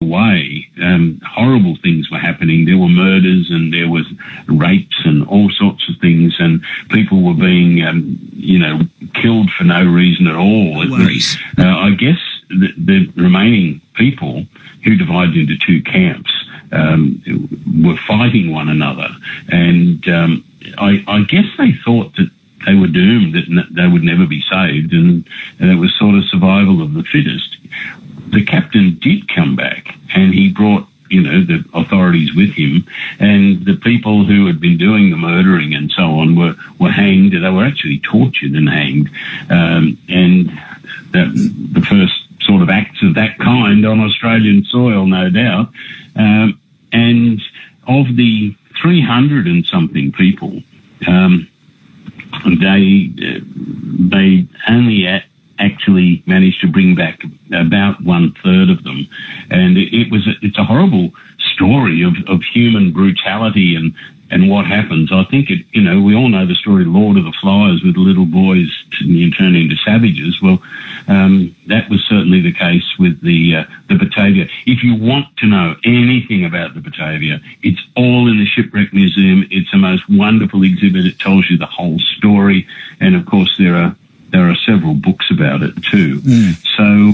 way, horrible things were happening. There were murders and there was rapes and all sorts of things, and people were being, killed for no reason at all. It was, I guess the remaining people, who divided into two camps, were fighting one another, and I guess they thought that they were doomed, that they would never be saved, and it was sort of survival of the fittest. The captain did come back, and he brought, the authorities with him, and the people who had been doing the murdering and so on were hanged. They were actually tortured and hanged, and the first sort of acts of that kind on Australian soil, no doubt. And of the 300 and something people, they only actually managed to bring back about 1/3 of them, and it's a horrible story of human brutality and what happens. I think we all know the story of Lord of the Flies, with little boys turn into savages. Well, that was certainly the case with the Batavia. If you want to know anything about the Batavia, it's all in the Shipwreck Museum. It's a most wonderful exhibit. It tells you the whole story, and of course there are several books about it too. So,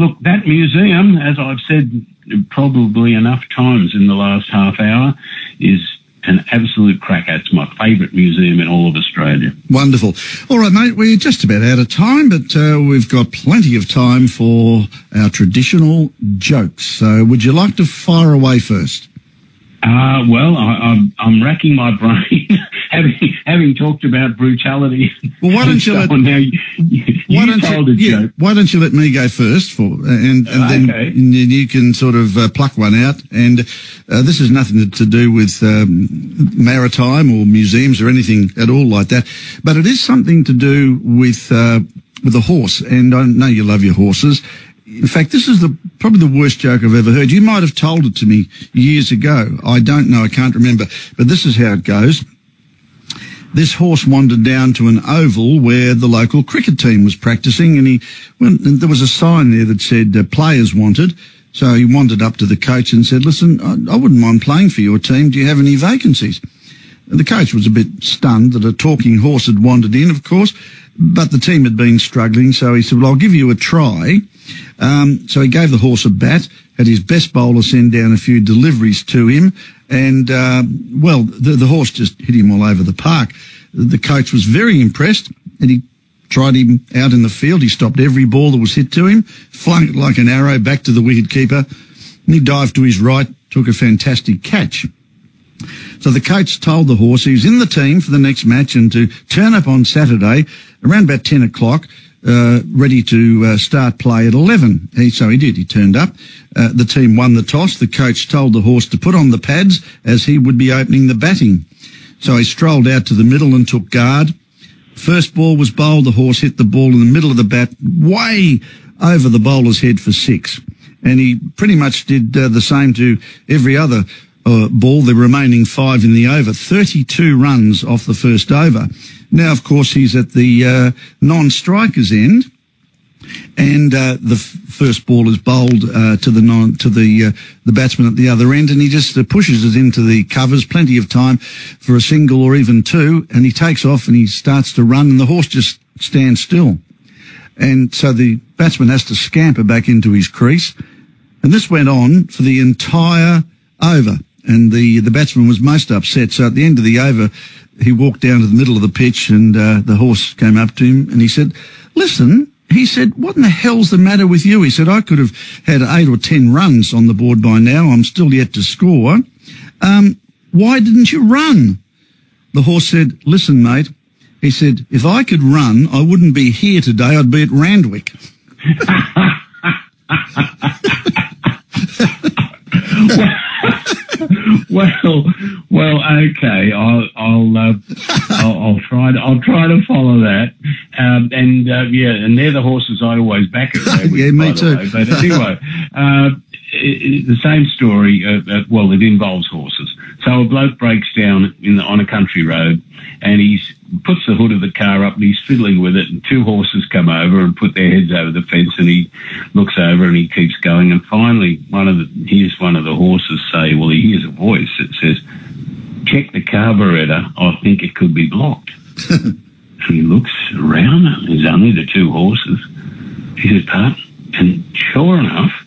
look, that museum, as I've said probably enough times in the last half hour, is an absolute cracker. It's my favourite museum in all of Australia. Wonderful. All right, mate, we're just about out of time, but we've got plenty of time for our traditional jokes. So would you like to fire away first? Well, I'm racking my brain, having talked about brutality. Well, why don't you let me go first, and then you can sort of pluck one out. And this has nothing to do with maritime or museums or anything at all like that, but it is something to do with a horse. And I know you love your horses. In fact, this is probably the worst joke I've ever heard. You might have told it to me years ago. I don't know. I can't remember. But this is how it goes. This horse wandered down to an oval where the local cricket team was practicing, and there was a sign there that said players wanted. So he wandered up to the coach and said, "Listen, I wouldn't mind playing for your team. Do you have any vacancies?" And the coach was a bit stunned that a talking horse had wandered in, of course, but the team had been struggling. So he said, "Well, I'll give you a try." So he gave the horse a bat, had his best bowler send down a few deliveries to him, and, the horse just hit him all over the park. The coach was very impressed, and he tried him out in the field. He stopped every ball that was hit to him, flung it like an arrow back to the wicket keeper, and he dived to his right, took a fantastic catch. So the coach told the horse he was in the team for the next match and to turn up on Saturday around about 10 o'clock, ready to start play at 11. So he did. He turned up. The team won the toss. The coach told the horse to put on the pads as he would be opening the batting. So he strolled out to the middle and took guard. First ball was bowled. The horse hit the ball in the middle of the bat, way over the bowler's head for 6. And he pretty much did the same to every other ball, the remaining 5 in the over. 32 runs off the first over. Now, of course, he's at the non-striker's end, and the first ball is bowled to the batsman at the other end, and he just pushes it into the covers, plenty of time for a single or even 2, and he takes off and he starts to run, and the horse just stands still. And so the batsman has to scamper back into his crease, and this went on for the entire over. And the batsman was most upset. So at the end of the over, he walked down to the middle of the pitch, and the horse came up to him and he said, "Listen," he said, "what in the hell's the matter with you?" He said, "I could have had 8 or 10 runs on the board by now. I'm still yet to score. Why didn't you run?" The horse said, "Listen, mate," he said, "if I could run, I wouldn't be here today. I'd be at Randwick." Well, okay. I'll try to follow that. And they're the horses I always back at. Yeah, me too. But anyway, the same story. It involves horses. So a bloke breaks down on a country road, and he's puts the hood of the car up and he's fiddling with it, and two horses come over and put their heads over the fence, and he looks over and he keeps going, and finally hears one of the horses say, well, he hears a voice that says, check the carburetor, I think it could be blocked. And he looks around, and there's only the two horses. He says, pardon? And sure enough,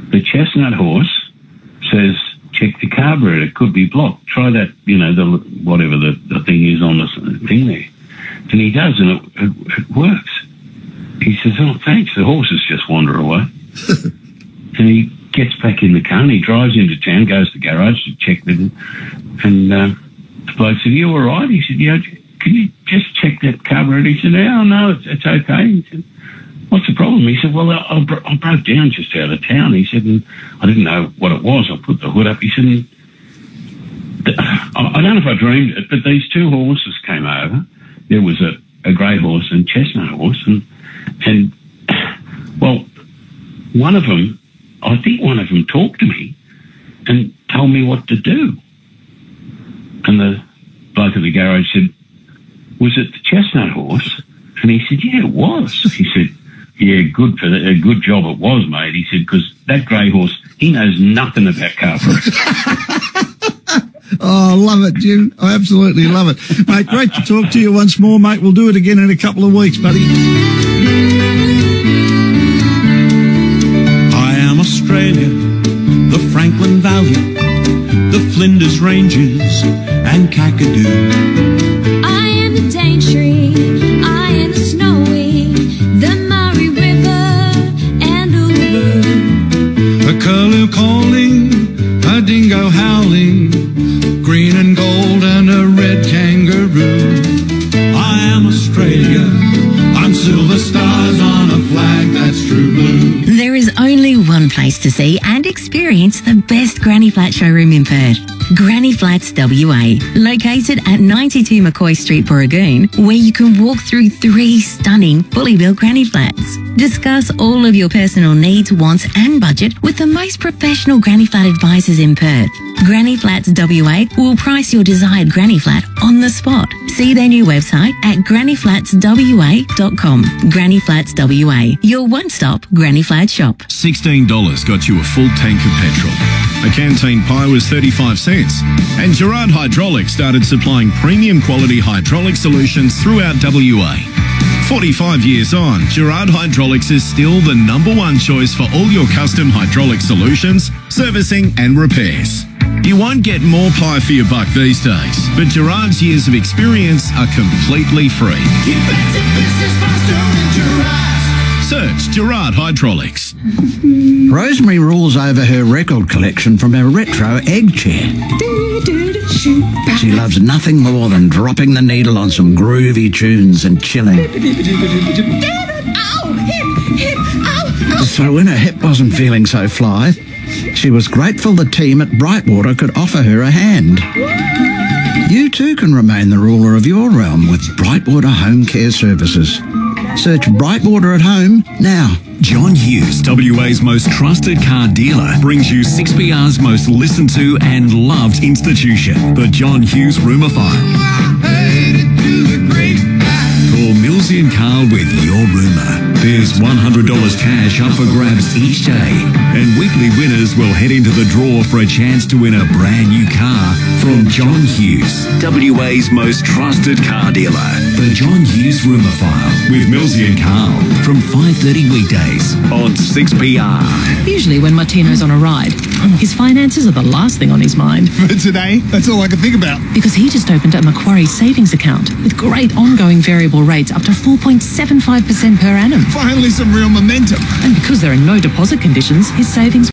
the chestnut horse says, check the carburetor, it could be blocked. Try that, whatever the thing is on the thing there. And he does, and it works. He says, oh, thanks, the horses just wander away. And he gets back in the car and he drives into town, goes to the garage to check them. And the bloke said, you all right? He said, yeah, can you just check that carburetor? He said, oh, no, it's okay. He said, what's the problem? He said, well, I broke down just out of town. He said, and I didn't know what it was. I put the hood up. He said, I don't know if I dreamed it, but these two horses came over. There was a grey horse and chestnut horse. And well, I think one of them talked to me and told me what to do. And the bloke at the garage said, was it the chestnut horse? And he said, yeah, it was. He said, yeah, good for that. A good job it was, mate. He said, because that grey horse, he knows nothing about carburetors. Oh, I love it, Jim. I absolutely love it. Mate, great to talk to you once more, mate. We'll do it again in a couple of weeks, buddy. I am Australia, the Franklin Valley, the Flinders Ranges and Kakadu. I am the Daintree, I am the Snowy, the Murray River and Uluru. A curlew calling, a dingo howling, green and gold and a red kangaroo. I am Australia, I'm silver stars on a flag that's true blue. There is only one place to see and experience the best Granny Flat showroom in Perth. Granny Flats WA, located at 92 McCoy Street, Booragoon, where you can walk through 3 stunning fully built granny flats. Discuss all of your personal needs, wants and budget with the most professional granny flat advisors in Perth. Granny Flats WA will price your desired granny flat on the spot. See their new website at grannyflatswa.com. Granny Flats WA, your one-stop granny flat shop. $16 got you a full tank of petrol. A canteen pie was 35 cents. And Gerard Hydraulics started supplying premium quality hydraulic solutions throughout WA. 45 years on, Gerard Hydraulics is still the #1 choice for all your custom hydraulic solutions, servicing and repairs. You won't get more pie for your buck these days, but Gerard's years of experience are completely free. Keep it in business faster than Gerard. Search Gerard Hydraulics. Rosemary rules over her record collection from her retro egg chair. She loves nothing more than dropping the needle on some groovy tunes and chilling. So when her hip wasn't feeling so fly, she was grateful the team at Brightwater could offer her a hand. You too can remain the ruler of your realm with Brightwater Home Care Services. Search Brightwater at home now. John Hughes, WA's most trusted car dealer, brings you 6BR's most listened to and loved institution, the John Hughes Rumour File. Call Millsy and Carl with your rumour. There's $100 cash up for grabs each day, and weekly winners will head into the draw for a chance to win a brand new car from John Hughes, WA's most trusted car dealer. The John Hughes Rumour File with Millsy and Carl from 5:30 weekdays on 6PR. Usually when Martino's on a ride, his finances are the last thing on his mind. But today, that's all I can think about. Because he just opened a Macquarie savings account with great ongoing variable rates up to 4.75% per annum. Finally some real momentum. And because there are no deposit conditions, his savings